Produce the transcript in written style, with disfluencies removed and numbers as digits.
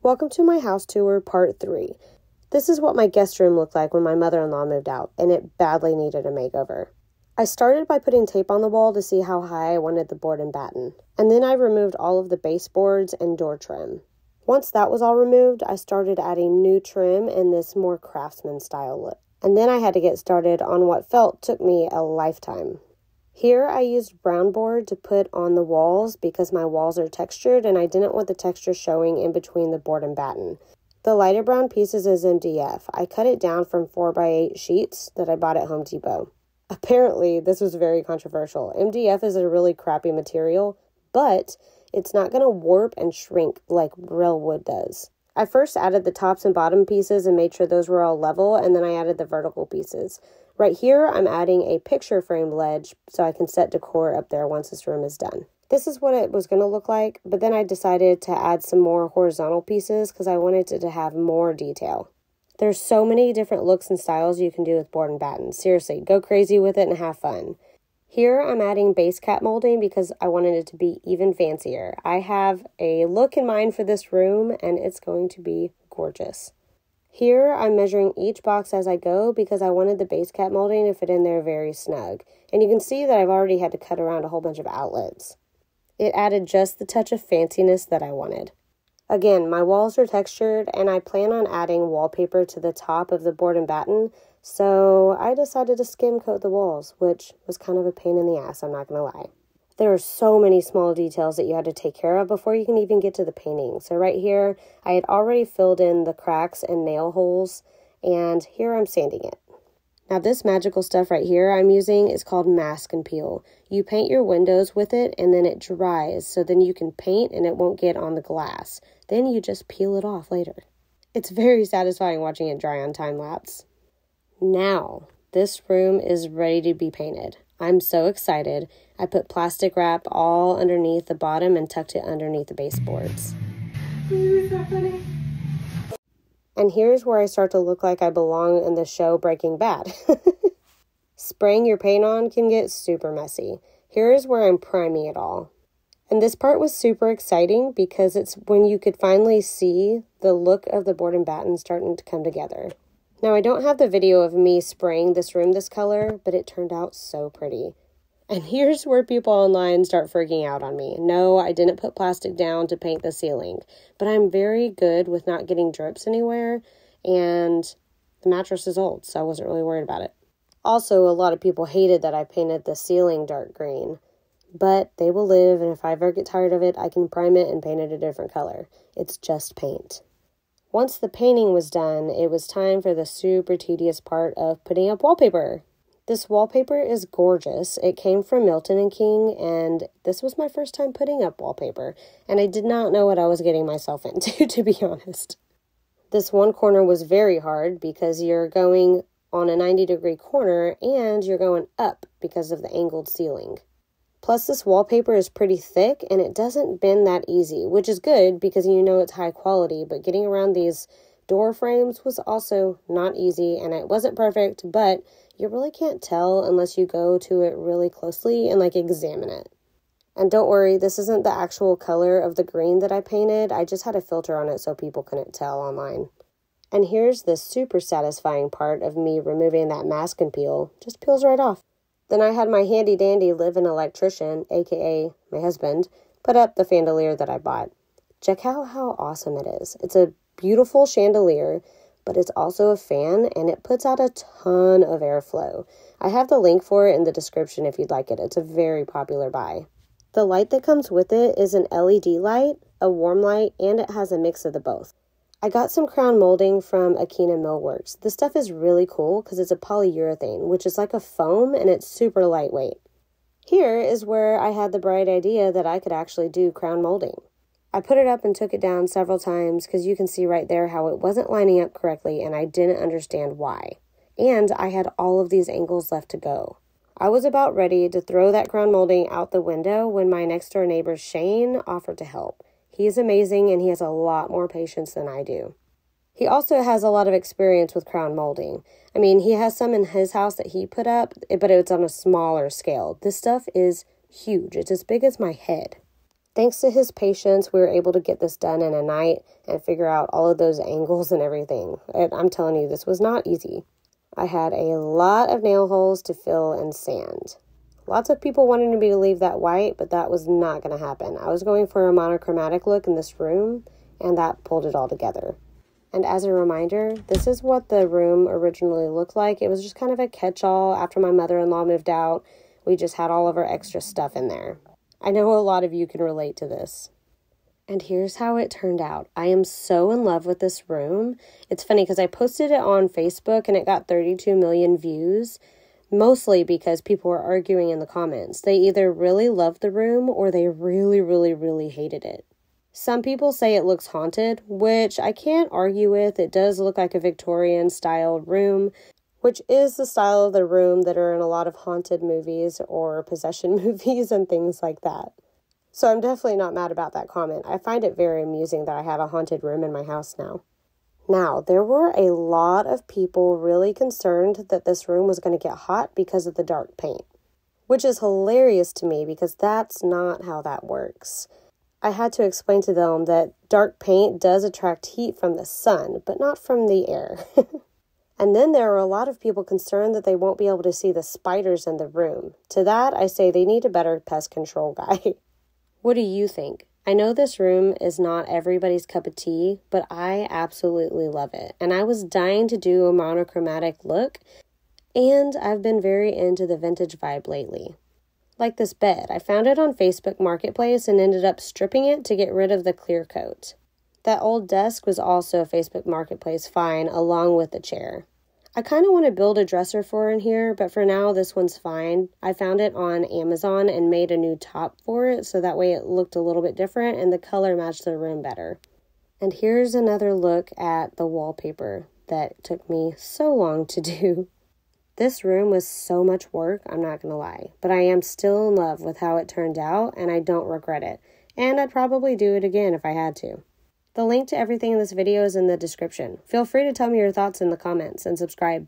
Welcome to my house tour part 3. This is what my guest room looked like when my mother-in-law moved out, and it badly needed a makeover. I started by putting tape on the wall to see how high I wanted the board and batten, and then I removed all of the baseboards and door trim. Once that was all removed, I started adding new trim in this more craftsman style look. And then I had to get started on what took me a lifetime. Here I used brown board to put on the walls because my walls are textured and I didn't want the texture showing in between the board and batten. The lighter brown pieces is MDF. I cut it down from 4x8 sheets that I bought at Home Depot. Apparently, this was very controversial. MDF is a really crappy material, but it's not going to warp and shrink like real wood does. I first added the tops and bottom pieces and made sure those were all level, and then I added the vertical pieces. Right here, I'm adding a picture frame ledge so I can set decor up there once this room is done. This is what it was going to look like, but then I decided to add some more horizontal pieces because I wanted it to have more detail. There's so many different looks and styles you can do with board and batten. Seriously, go crazy with it and have fun. Here, I'm adding base cap molding because I wanted it to be even fancier. I have a look in mind for this room, and it's going to be gorgeous. Here, I'm measuring each box as I go because I wanted the base cap molding to fit in there very snug. And you can see that I've already had to cut around a whole bunch of outlets. It added just the touch of fanciness that I wanted. Again, my walls are textured, and I plan on adding wallpaper to the top of the board and batten, so I decided to skim coat the walls, which was kind of a pain in the ass, I'm not going to lie. There are so many small details that you had to take care of before you can even get to the painting. So right here, I had already filled in the cracks and nail holes, and here I'm sanding it. Now this magical stuff right here I'm using is called mask and peel. You paint your windows with it and then it dries, so then you can paint and it won't get on the glass. Then you just peel it off later. It's very satisfying watching it dry on time lapse. Now, this room is ready to be painted. I'm so excited. I put plastic wrap all underneath the bottom and tucked it underneath the baseboards. So funny. And here's where I start to look like I belong in the show Breaking Bad. Spraying your paint on can get super messy. Here's where I'm priming it all. And this part was super exciting because it's when you could finally see the look of the board and batten starting to come together. Now, I don't have the video of me spraying this room this color, but it turned out so pretty. And here's where people online start freaking out on me. No, I didn't put plastic down to paint the ceiling, but I'm very good with not getting drips anywhere, and the mattress is old, so I wasn't really worried about it. Also, a lot of people hated that I painted the ceiling dark green, but they will live, and if I ever get tired of it, I can prime it and paint it a different color. It's just paint. Once the painting was done, it was time for the super tedious part of putting up wallpaper. This wallpaper is gorgeous. It came from Milton & King, and this was my first time putting up wallpaper, and I did not know what I was getting myself into, to be honest. This one corner was very hard because you're going on a 90-degree corner, and you're going up because of the angled ceiling. Plus, this wallpaper is pretty thick, and it doesn't bend that easy, which is good because you know it's high quality, but getting around these door frames was also not easy, and it wasn't perfect, but you really can't tell unless you go to it really closely and, examine it. And don't worry, this isn't the actual color of the green that I painted. I just had a filter on it so people couldn't tell online. And here's the super satisfying part of me removing that mask and peel. Just peels right off. Then I had my handy-dandy live-in electrician, aka my husband, put up the chandelier that I bought. Check out how awesome it is. It's a beautiful chandelier, but it's also a fan, and it puts out a ton of airflow. I have the link for it in the description if you'd like it. It's a very popular buy. The light that comes with it is an LED light, a warm light, and it has a mix of the both. I got some crown molding from Akina Millworks. This stuff is really cool because it's a polyurethane, which is like a foam, and it's super lightweight. Here is where I had the bright idea that I could actually do crown molding. I put it up and took it down several times because you can see right there how it wasn't lining up correctly, and I didn't understand why. And I had all of these angles left to go. I was about ready to throw that crown molding out the window when my next door neighbor Shane offered to help. He is amazing, and he has a lot more patience than I do. He also has a lot of experience with crown molding. I mean, he has some in his house that he put up, but it's on a smaller scale. This stuff is huge. It's as big as my head. Thanks to his patience, we were able to get this done in a night and figure out all of those angles and everything. I'm telling you, this was not easy. I had a lot of nail holes to fill and sand. Lots of people wanted me to leave that white, but that was not going to happen. I was going for a monochromatic look in this room, and that pulled it all together. And as a reminder, this is what the room originally looked like. It was just kind of a catch-all. After my mother-in-law moved out, we just had all of our extra stuff in there. I know a lot of you can relate to this. And here's how it turned out. I am so in love with this room. It's funny because I posted it on Facebook and it got 32 million views, mostly because people were arguing in the comments. They either really loved the room or they really, really, really hated it. Some people say it looks haunted, which I can't argue with. It does look like a Victorian-styled room, which is the style of the room that are in a lot of haunted movies or possession movies and things like that. So I'm definitely not mad about that comment. I find it very amusing that I have a haunted room in my house now. Now, there were a lot of people really concerned that this room was going to get hot because of the dark paint, which is hilarious to me because that's not how that works. I had to explain to them that dark paint does attract heat from the sun, but not from the air. And then there are a lot of people concerned that they won't be able to see the spiders in the room. To that, I say they need a better pest control guy. What do you think? I know this room is not everybody's cup of tea, but I absolutely love it. And I was dying to do a monochromatic look, and I've been very into the vintage vibe lately. Like this bed, I found it on Facebook Marketplace and ended up stripping it to get rid of the clear coat. That old desk was also Facebook Marketplace fine, along with the chair. I kind of want to build a dresser for in here, but for now, this one's fine. I found it on Amazon and made a new top for it, so that way it looked a little bit different and the color matched the room better. And here's another look at the wallpaper that took me so long to do. This room was so much work, I'm not going to lie, but I am still in love with how it turned out, and I don't regret it. And I'd probably do it again if I had to. The link to everything in this video is in the description. Feel free to tell me your thoughts in the comments and subscribe.